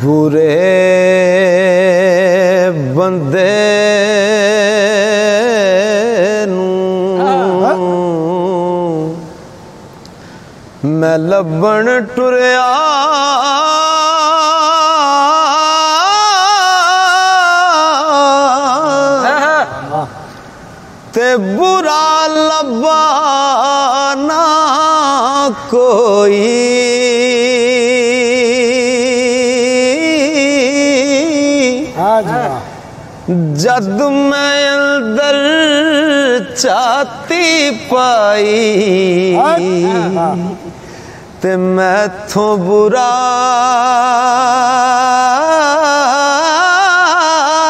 बुरे बंदे मैं लभण टुरिया ते बुरा लभा ना कोई जद मैं अंदर छाती पाई ते मैथों बुरा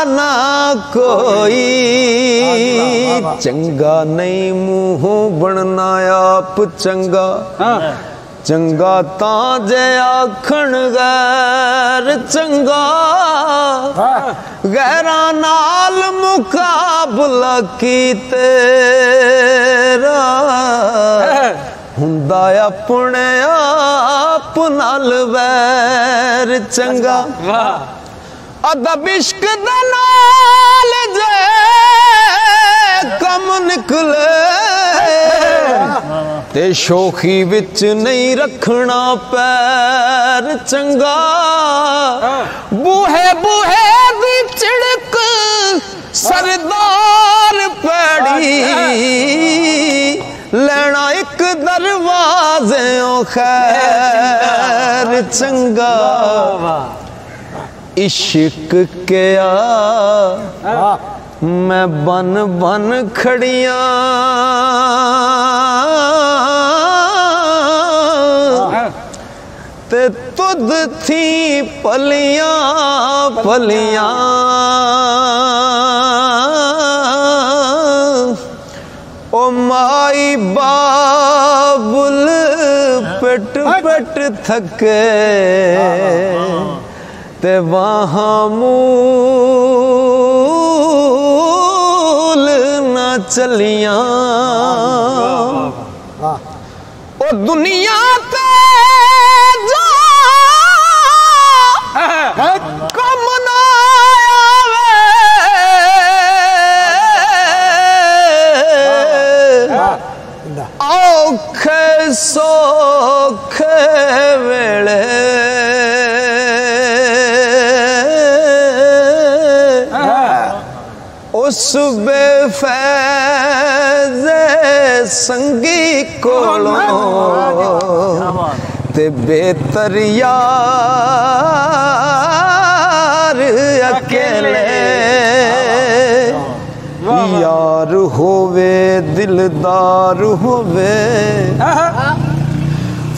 ना कोई चंगा नहीं मुँह बनना आप चंगा चंगा तां जे आखण गैर चंगा गैरा नाल मुकाबला की तेरा हुंदा अपने आप नाल वैर चंगा अदब इश्क दे नाल जे कम निकले ते शोखी विच नहीं रखना पैर चंगा बूहे बूहे दी चिड़क सरदार पैड़ी लेना एक दरवाजे खैर चंगा इश्क क्या मैं बन बन खड़ियां ते तुद थी पलियां पलियां ओ माई बाबुल पेट पेट थके ते वहाँ मूल न चलियां ओ दुनिया ते कम न आवे औखे सौखे वेले उस बेफैज़े संगी कोलों ते बेहतर यार अकेले यार होवे दिलदार होवे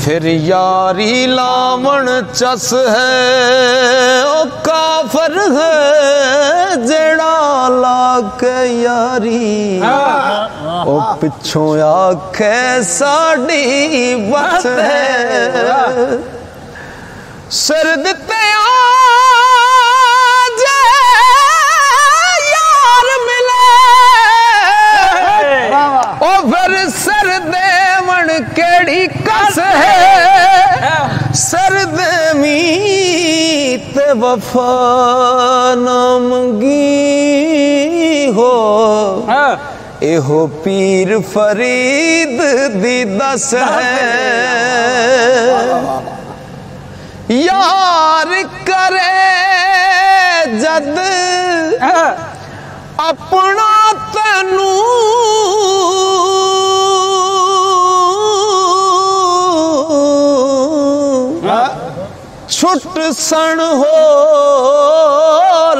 फिर यारी लावण चस है ओ काफर है जड़ा लाक यारी ओ पिछों आखे साड़ी बस है सिर दिते यार मिले ओ फिर सर देवण केड़ी कस है सर देवी ते वफा ना मंगी हो एहो पीर फरीद दी दस है यार करे जद अपना तैनू छुट सन हो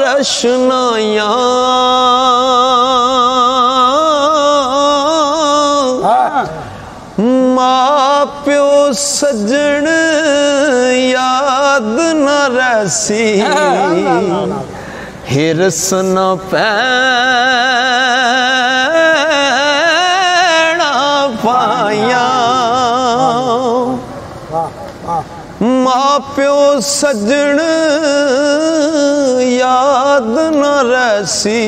रशनाया माँ प्यो सजन याद न रसी हिरस न पैना पाया माँ प्यो सजन याद याद न रसी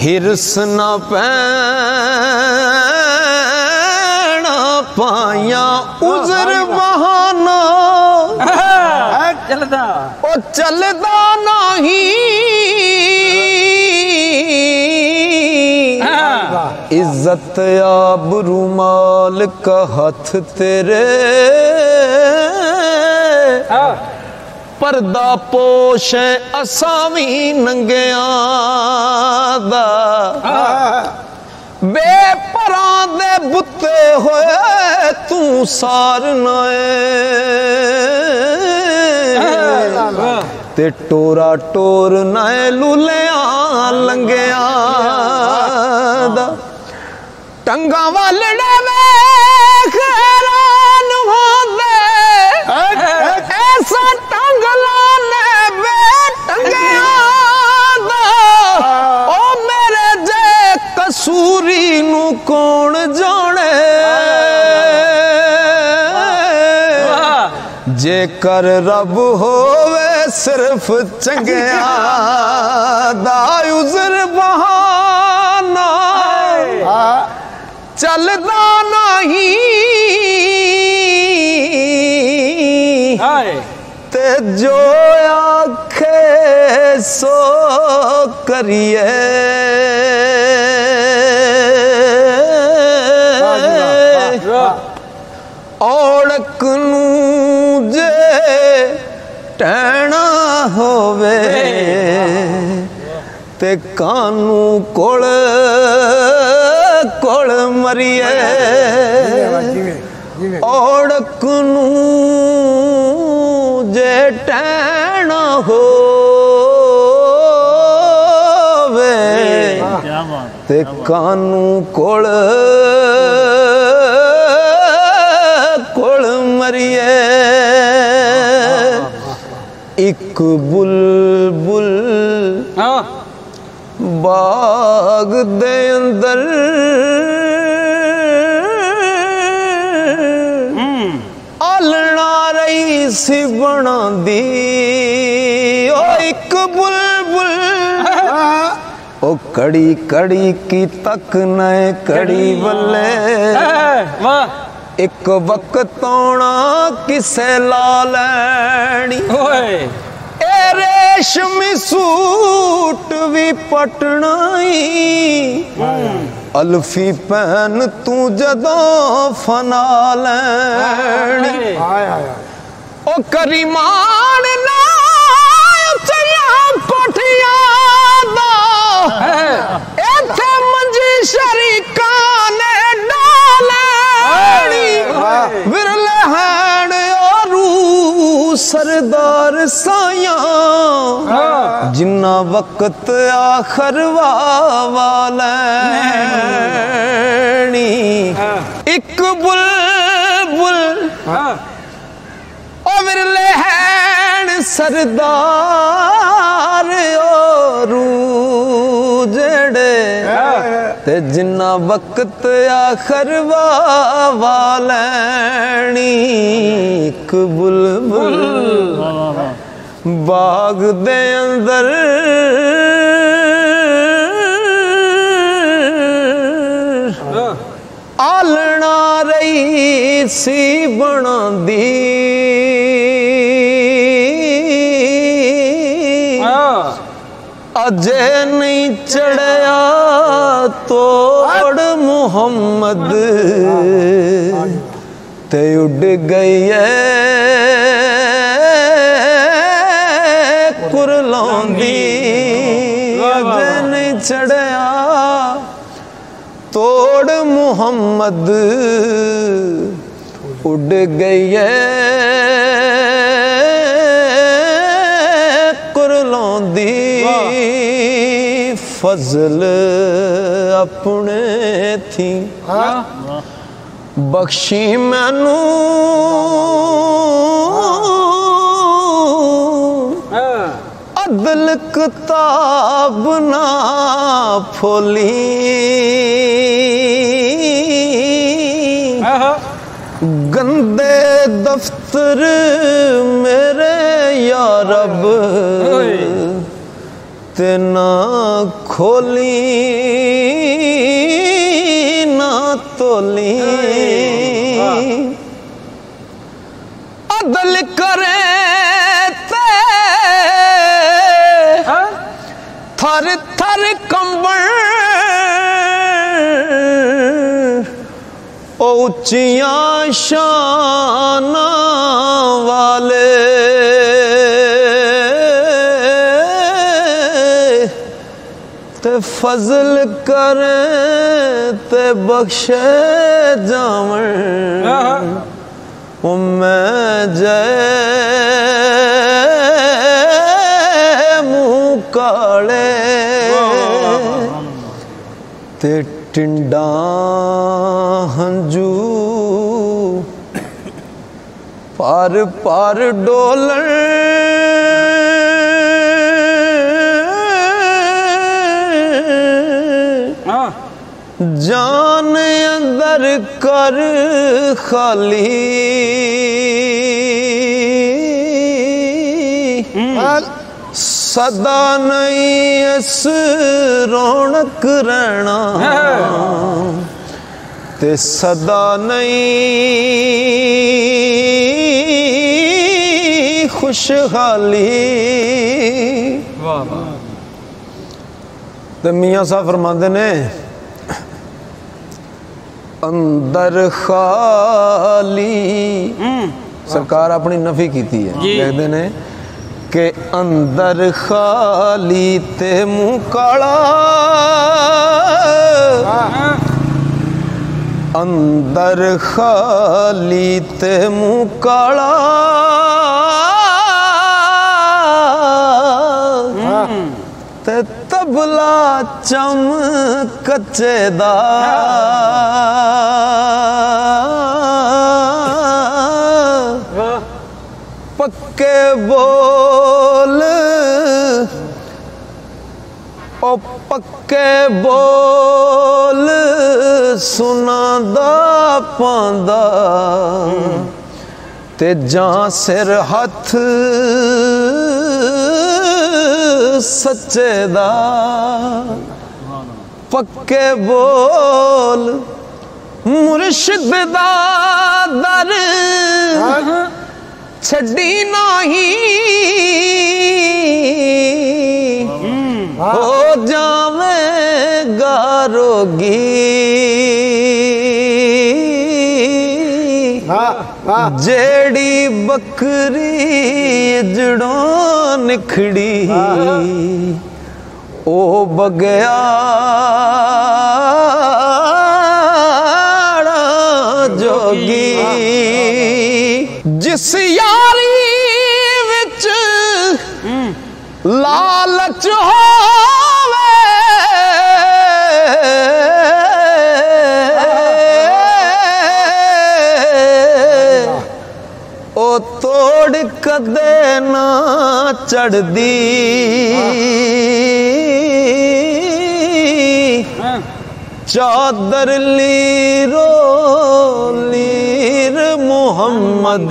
हिरस न पैना पाया उजर बहाना चलदा ओ चलदा नहीं इज्जत आबरू माल का हथ तेरे पर्दा पोश असावी नंगिया दा बेपरां दे बुत्ते होए तू सार नाए ते टोरा टोर नाए लूलिया लंगिया दा टंगा वालड़े वेख हैरान होंदे ऐसा टंग लाने बे टंगिया दा ओ मेरे जे कसूरी नू कौन जाने जे कर रब होवे सिर्फ चंगिया दा उज़र बहाना चलदा नहीं ते जो आखे सो करिए औड़क नू जे टहना होवे ते कानू कोल कोल मरिए औड़क नू जे टहना होवे ते कानू कोल कोल मरिए एक बुलबुल बाग दे अंदर आलना रही सी बना दी ओ एक बुलबुल ओ कड़ी कड़ी की तक नए कड़ी बल्ले एक वक्त आना किसे ला लैनी ए रेशमी सूट भी पटनाई अल्फी पहन तू जदों फना लैनी ओ करीमान ना उचिया कोठिया दा इत्थे मंजी शरीकां ने डालैनी विरले हैन ओरू सरदार साया जिन्ना वक्त आखर वालैनी एक बुलबुल ओ विरले हैन सरदार ओरू जड़े ते जिन्ना वक्त आखर वालैनी एक बुलबुल बाग दे अंदर आलना रही सी बना दी अजे नहीं चढ़या तोड़ मुहम्मद ते उड़ गई है कुरलांदी अजे नहीं चढ़या तोड़ मुहम्मद उड़ गई है कुरलांदी फजल अपने थी बख्शी मैनू अदल किताब ना फोली गंदे दफ्तर मेरे या रब ते ना खोली ना तोली अदल करे ते थर थर कंबण ऊंचियां शान वाले ते फजल करे ते बख्शे जावन मैं जय मुँह काले ते टिंडा हंजू पार पार डोलन जान अंदर कर खाली सदा नहीं इस रौनक रहना ते सदा नहीं खुशहाली। ते मियाँ साहब फरमाते ने अंदर खाली सरकार अपनी नफी की है कहते ने के अंदर खाली ते मुँह काला अंदर खाली ते मुँह काला ते तबला चम कच्चे दा पक्के बोल ओ पक्के बोल सुनादा पांदा ते जां सिर हथ सच्चे दा पक्के बोल मुर्शिद दा दर छड़ी नहीं हो जावेगा रोगी जेड़ी बकरी जड़ों निखड़ी ओ बगयाड़ा जोगी जिस यारी विच लालच होवे ओ तोड़ कदे ना चढ़दी चादर लीरो लीर मुहम्मद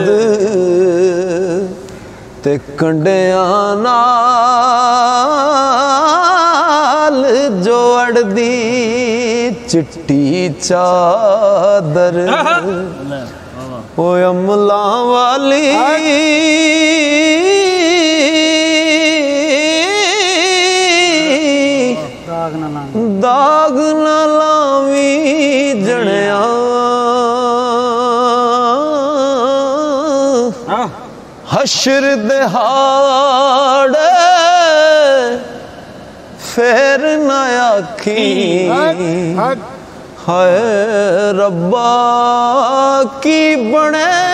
ते कंडियां नाल जोड़दी चिट्टी चादर ओ अमला वाली दाग न लावी जणिया हशर दिहाड़े फिर न आखी हाय रब्बा की बने